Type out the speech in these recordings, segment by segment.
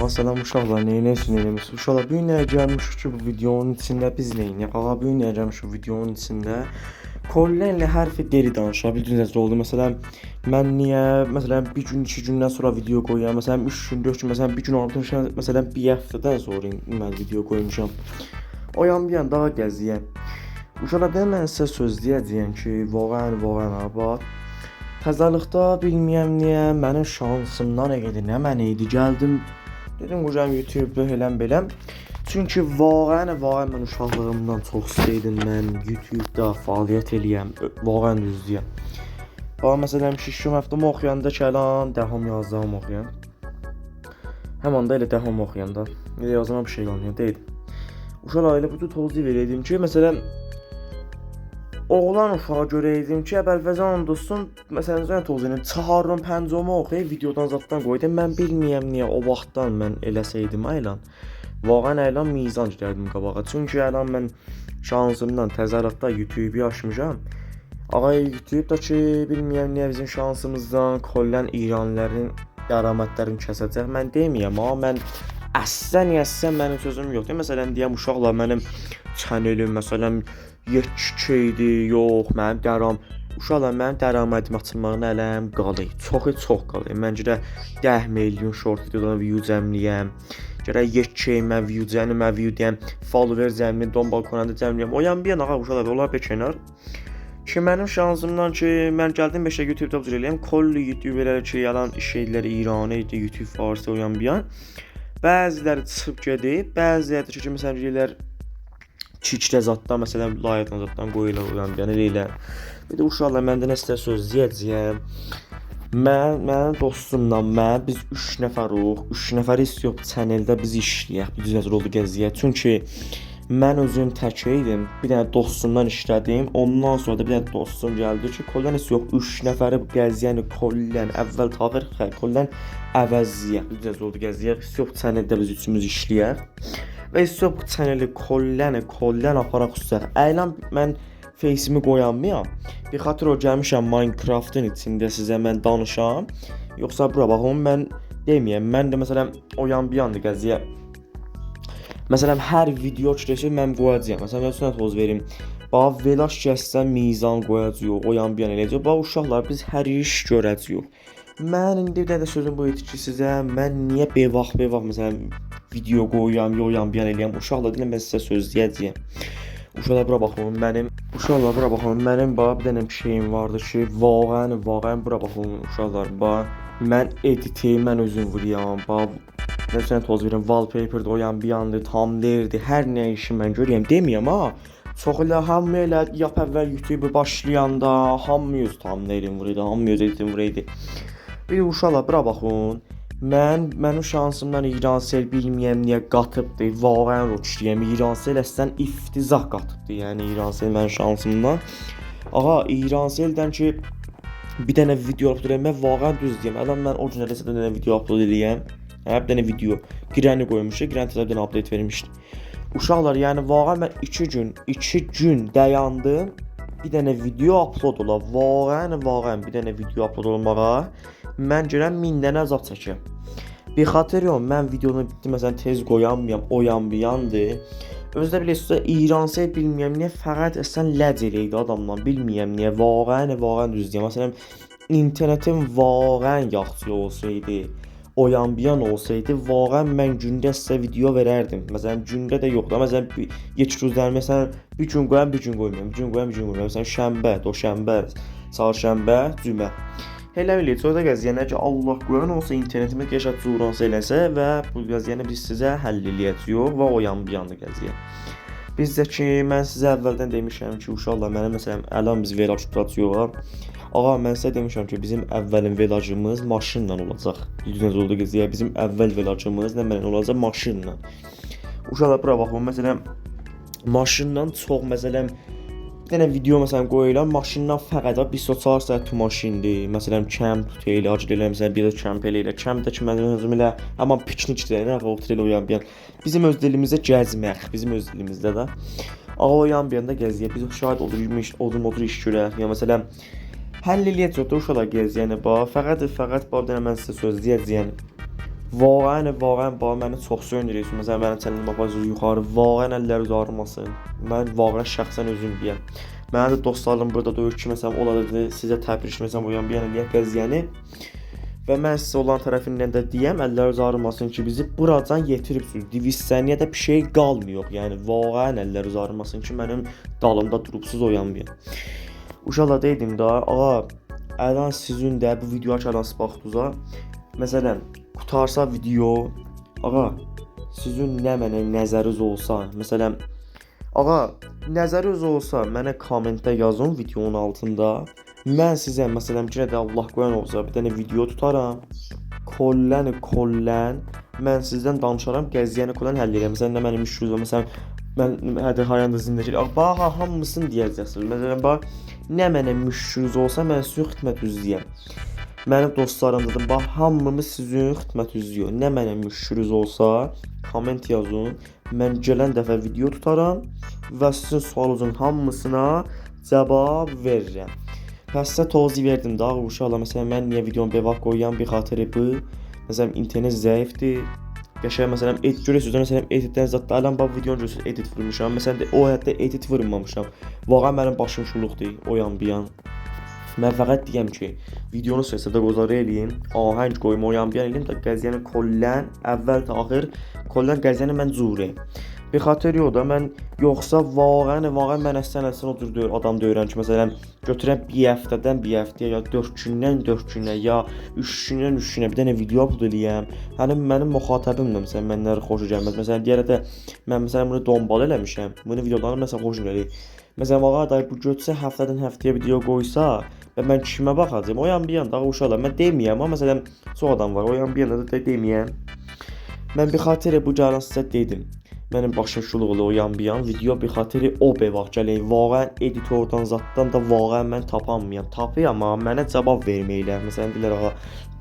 Salam uşaqlar, neynəyirsiniz? Uşaqlar, bu gün nəyə gəlmişik ki, bu videonun içində biz neynəyək? Ağa, bu gün nəyə gəlmişik videonun içində? Kollenlə hərfi deri danışa bildiniz nə oldu? Məsələn, mən niyə, məsələn, bir gün, 2 gündən sonra video qoyuram? Məsələn, 3 gün, 4 gün, məsələn, bir gün artıq, məsələn, bir həftədən sonra mən video qoymuşam. O yan bir yan daha gəziyəm. Uşaqlar, mən sizə söz deyəcəyəm ki, vaqəən abad. Təzəlikdə bilməyəm niyə mənim şansımdan idi, nə mən idi. Gəldim, dedim qocam YouTube-da eləm-beləm. Çünki vaqəən mən uşaqlığımdan çox istəyirdim mən YouTube-da fəaliyyət eləyəm, vaqəən düzdəyəm. Bax, məsələn, 2 həftəmə oxuyanda kəlan, dəham yazdığım oxuyam. Həman da elə dəham oxuyanda, elə yazıma bir şey qalmıyor, deyil. Uşaqlar, elə bu tozlu verəydim ki, məsələn, oğlan uşağa görəydim ki, əvvəlvəzən dostum, məsələn, zən tozunu çağırırım, pəncəmə oxuyub, videodan zaddan qoydum. Mən bilməyəm niyə o vaxtdan mən eləsəydim aylan. Vaqəən aylan mizan gəldim qabağa. Çünki aylan mən şansımdan təzərrütdə YouTube-u açmışam. Ağa YouTube-da ki, bilməyəm niyə bizim şansımızdan kollən İranlıların dəramətlərini kəsəcək. Mən deməyəm, amma mən əslən mənim sözüm yoxdur. Məsələn, deyəm uşaqlar mənim çənelim, məsələn, 7K idi, yox, mənim dəramədim açılmağına ələm qalır. Çox qalır. Məncə də 10 milyon short videodan view cəmləyəm. Gərək 7K mən view deyəm, follower cəmləyəm, dombal konanda cəmləyəm. O yan bir yana uşaqlar, olar bir kənar. Ki mənim şansımdan ki, mən gəldim 5 YouTube tabzir eləyəm. Kollu YouTuberlər ki, yalan şeyləri İranı idi, YouTube farsı o yan bir yan. Bəziləri çıxıb gedib, bəziləri ki, məsələn, deyirlər çiçlə zaddan, məsələn, layıqdan zaddan qoyurlar o yan bir yan eləyirlər. Bir də uşaqlar, məndə nə istər söz deyəcəyəm. Mənim dostumla biz 3 nəfərik. 3 nəfər istəyib channeldə biz işləyək, biz nəzər oldu gəziyək. Çünki mən özüm tək idim. Bir dənə dostumdan işlədim. Ondan sonra da bir dənə dostum gəldi ki, kollən yox 3 nəfəri gəziyəni kollən əvvəl tağır xəy, kollən əvəzləyək, biz nəzər oldu gəziyək. Yox channeldə biz üçümüz işləyək. Və istəyib bu channeli kollən aparaq üstə. Əylan mən Face'imi qoyanmayam. Bir xatır o gəlmişəm Minecraft'ın içində sizə mən danışam. Yoxsa bura baxın mən deməyəm. Mən də məsələn o yan bir yandı gəziyə. Məsələn hər video çıxışı mən qoyacağam. Məsələn mən sənə toz verim. Bax velaş gəzsən mizan qoyacağıq. O yan bir yan eləyəcək. Bax uşaqlar biz hər iş görəcəyik. Mən indi bir də sözüm bu idi ki sizə mən niyə beyvax məsələn video qoyuram, yan bir yan eləyəm. Uşaqlar deyirəm mən sizə söz deyəcəyəm. Uşaqlar bura baxın mənim bax bir dənə bir şeyim vardı ki, vaqəən bura baxın uşaqlar. Bax mən editi mən özüm vururam. Bax məsələn toz verirəm, wallpaper'da o yan bir yandı, thumbnail'di, hər nə işi mən görürəm deməyəm ha. Çox elə hamı elə yap əvvəl YouTube başlayanda hamı öz thumbnail'ini vururdu, hamı öz editin vururdu. Bir uşaqlar bura baxın. Mənim şansımdan İransel bilməyəm niyə qatıbdı. Vaqəən roçluyam. İransel əslən iftizah qatıbdı. Yəni İransel mənim şansımdan. Ağa İranseldən ki bir dənə video upload eləmək vaqəən düz deyəm. Adam mən o gün eləsə bir dənə video upload eləyəm. Bir dənə video girəni qoymuşdu. Girən təzə bir dənə update vermişdi. Uşaqlar, yəni vaqəən mən 2 gün dayandım. Bir dənə video upload ola. Vaqəən bir dənə video upload olmağa mən görəm 1000 dənə əzab çəkəm. Bir xatır yox, mən videonu bitdi, məsələn, tez qoyanmayam, o yan bir yandı. Özdə bilirsiniz, İransel bilməyəm niyə fəqət əslən ləc eləydi adamdan, bilməyəm niyə, vaqəən düz deyəm. Məsələn, internetim vaqəən yaxşı olsaydı, o yan bir yan olsaydı, vaqəən mən gündə sizə video verərdim. Məsələn, gündə də yoxdur, məsələn, yekirüzlər, məsələn, bir gün qoyam, bir gün qoymayam. Məsələn, şənbə, doşənbə, çarşənbə, cümə. Elə eləyəcək, o da qəziyyənə ki, Allah qoyan olsa internetimiz yaşat zuransı eləsə və bu qəziyyəni biz sizə həll eləyəcəyik və o yan bir yandı qəziyyə. Bizdə ki, mən sizə əvvəldən demişəm ki, uşaqlar mənə məsələn, əlan biz velac tutacaq. Ağa, mən sizə demişəm ki, bizim əvvəlin velacımız maşınla olacaq. Düzünüz oldu qəziyyə, bizim əvvəl velacımız nə mənə olacaq maşınla. Uşaqlar, bura baxın, məsələn, maşınla çox, məsələn, bir dənə video məsələn qoyuram, maşından fəqət bir soçar saat maşindir. Məsələn, kəmp tutayla, acil elə məsələn bir də kəmp eləyirlər. Kəmpdə ki mənim özüm elə amma piknik deyirlər, otel o yan bir yan. Bizim öz dilimizdə gəzmək, bizim öz dilimizdə də. O yan bir yanda gəziyə. Biz şahid odur iş görək. Ya məsələn həll eləyəcək uşaqlar gəziyəni bax. Fəqət bax bir dənə mən sizə söz deyəcəyəm. Vaqəən bax məni çox söndürürsün. Məsələn, mənim çənim apazı yuxarı. Vaqəən əllər uzarmasın. Mən vaqəən şəxsən özüm deyəm. Mənim də dostlarım burada da ki, məsələn, onlara sizə təbrik məsələn uyan bir yana qəziyyəni. Və mən sizə olan tərəfindən də deyəm, əllər uzarmasın ki, bizi buradan yetiribsiniz. Diviziyaya da bir şey qalmıyor. Yəni vaqəən əllər uzarmasın ki, mənim dalımda durubsuz oyanmayın. Uşaqlar dedim də, ağa, əlan sizin də bu video açarız baxdınızsa. Məsələn, qutarsa video, ağa, sizin nə mənə nəzəriniz olsa, məsələn, ağa, nəzəriniz olsa mənə kommentdə yazın videonun altında. Mən sizə məsələn ki, də Allah qoyan olsa bir dənə video tutaram. Kollən mən sizdən danışaram, qəziyyəni kollan həll edirəm. Məsələn, nə mənim işim var, məsələn, mən hədə hayanda zindəcək. Bax, hamısını deyəcəksiniz. Məsələn, bax, nə mənə müşkülünüz olsa, mən sizin xidmətinizdəyəm. Mənim dostlarım da bax, hamımız sizin xidmətinizdəyik. Nə mənə müşkülünüz olsa, komment yazın. Mən gələn dəfə video tutaram və sizin sualınızın hamısına cavab verirəm. Pəs sizə tozih verdim daha uşaqlar. Məsələn, mən niyə videomu bevaq qoyuram bir xatirə bu. Məsələn, internet zəifdir. Qəşəng məsələn görürsüz, məsələn editdən zətdə alan bax videonu görürsüz, edit vurmuşam. Məsələn də o həyatda edit vurmamışam. Vaqəən mənim başım şuluqdur, oyan bir yan. Mən fəqət deyəm ki, videonu səsində qozarı eləyin, ahəng qoyum, oyan bir yan eləyin də qəziyyəni kollən, əvvəl ta axır kollən qəziyyəni mən cürə. Bir xatir yox da mən yoxsa vaqəən mən əslən oturdur adam deyirəm ki, məsələn götürəm bir həftədən bir həftəyə ya 4 gündən 4 günə ya 3 gündən 3 günə bir dənə video upload eləyəm. Hani mənim müxatabımdır məsələn mənləri xoşu gəlməz. Məsələn deyirəm də mən məsələn bunu dombal eləmişəm. Bunu videolarım məsələn xoşum gəlir. Məsələn ağa da bu götürsə həftədən həftəyə video qoysa və mən kimə baxacağam? Oyan bir yanda uşaqlar mən deməyəm amma məsələn çox adam var. Oyan bir yanda da deməyəm. Mən bir xatirə bu gələn sizə dedim. Mənim başım şuluqlu oyan bir yan video bir xatiri o bevaq gələk. Vaqəən editordan zatdan da vaqəən mən tapanmayam. Tapıyam amma mənə cavab verməklər. Məsələn deyirlər ağa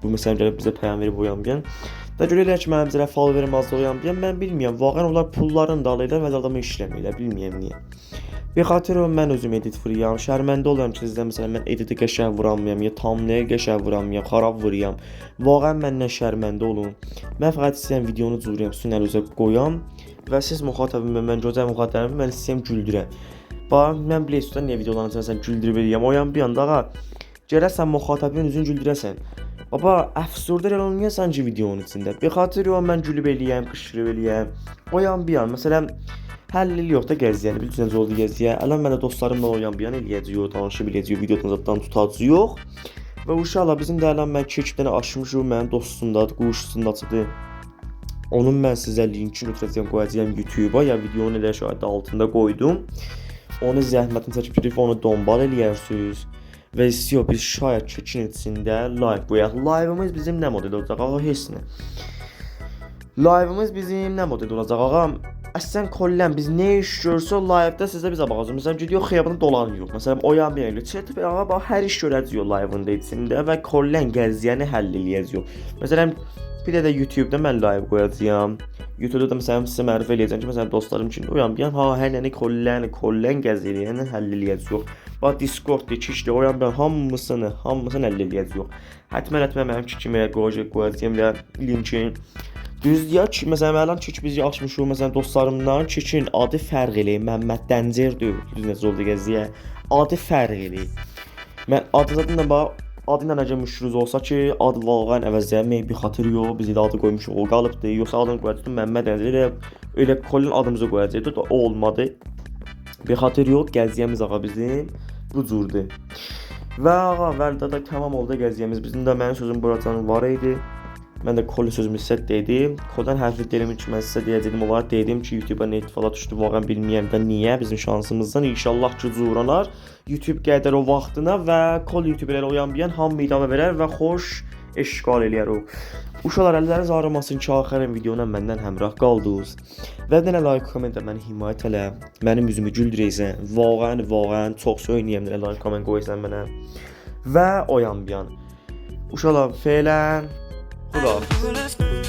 bu məsələn gəlib bizə pəyam verib oyan bir yan. Da görürlər ki mənim bizə followerim az oyan bir yan. Mən bilmirəm. Vaqəən onlar pullarını da alırlar və adamı işləmirlər. Bilmirəm niyə. Bir xatir mən özüm edit vuruyam. Şərməndə oluram ki sizdə məsələn mən editi qəşəng vuramıyam ya thumbnail qəşəng vuramıyam, xarab vuruyam. Vaqəən məndən şərməndə olun. Mən fəqət istəyirəm videonu cürəyəm, üstünə üzə qoyam. Və siz müxatabım mən gözəl müxatabım mən istəyirəm güldürəm. Bax mən bilirsən niyə videolarını məsələn güldürüb eləyəm. Oyan bir anda ağa gərəsən müxatabın üzünü güldürəsən. Baba əfsurdar olmayasan ki videonun içində. Bir xatir yox mən gülüb eləyəm, qışqırıb eləyəm. Oyan bir an məsələn həll yox da gəziyyəni bilirsən oldu gəziyyə. Əlan mənə dostlarımla oyan bir an eləyəcək, danışıb eləyəcək, videonun zatdan tutacaq yox. Və uşaqlar bizim də əlan mən 2 dənə aşmışıq mənim dostumdadır, quşsundadır. Onun mən sizə linkini götürəcəm, qoyacağam YouTube-a ya videonun elə şahidi altında qoydum. Onu zəhmətini çəkib gedib onu dombal eləyərsiniz. Və istiyor biz şayət çəkin içində live qoyaq. Live'ımız bizim nə model olacaq? Ağa heç nə. Live'ımız bizim nə model olacaq? Ağa əslən kollən biz nə iş görsə live'da sizə bizə baxacaq. Məsələn gidiyor xiyabanda dolanıyor. Məsələn oyan bir yerdə çətib ağa bax hər iş görəcək live'ında içində və kollən gəziyyəni həll eləyəcək. Məsələn bir də YouTube-da mən live qoyacağam. YouTube-da da məsələn sizə mərifə eləyəcəm ki, məsələn dostlarım üçün oyan bir yan hər nəni kollən gəziyyəni həll eləyəcək. Bax Discord-da keçdi oyan bir hamısını həll eləyəcək. Həttəmən mənim kimi qoyacağam və linkin. Düz deyək ki, məsələn mənim ki biz açmışıq məsələn dostlarımdan Kikin adı fərq eləyir. Məmməd Dəncər deyil, necə oldu gəziyyə. Adı fərq eləyir. Mən adından bax adı ilə necə müşkülünüz olsa ki, ad vaqəən əvəzləmək bir xatır yox, biz də adı qoymuşuq, o qalıbdı. Yoxsa adını qoyacaqdım Məmməd Dəncər elə kollin adımızı qoyacaqdı da o olmadı. Bir xatır yox, gəziyyəmiz ağa bizim bu cürdə. Və ağa vəldə də tamam oldu gəziyyəmiz. Bizim də mənim sözüm buracan var idi. Mən də kolli sözümü sizə dedim. Koddan hərfi dilimin ki mən sizə deyəcəydim olaraq dedim ki YouTube-a net falan düşdü. Vaqəən bilməyəm də niyə bizim şansımızdan. İnşallah ki curanar. YouTube qədər o vaxtına və kol YouTuberlər oyan bir yan hamı idamə verər və xoş eşqal eləyər o. Uşaqlar əlləriniz ağrımasın ki axırın videona məndən həmrah qaldınız. Və bir dənə like, komment məni himayət elə. Mənim üzümü güldürəysən. Vaqəən çox söyləyəm də like, komment qoysan mənə. Və oyan bir yan. Uşaqlar fe'lən Xuda.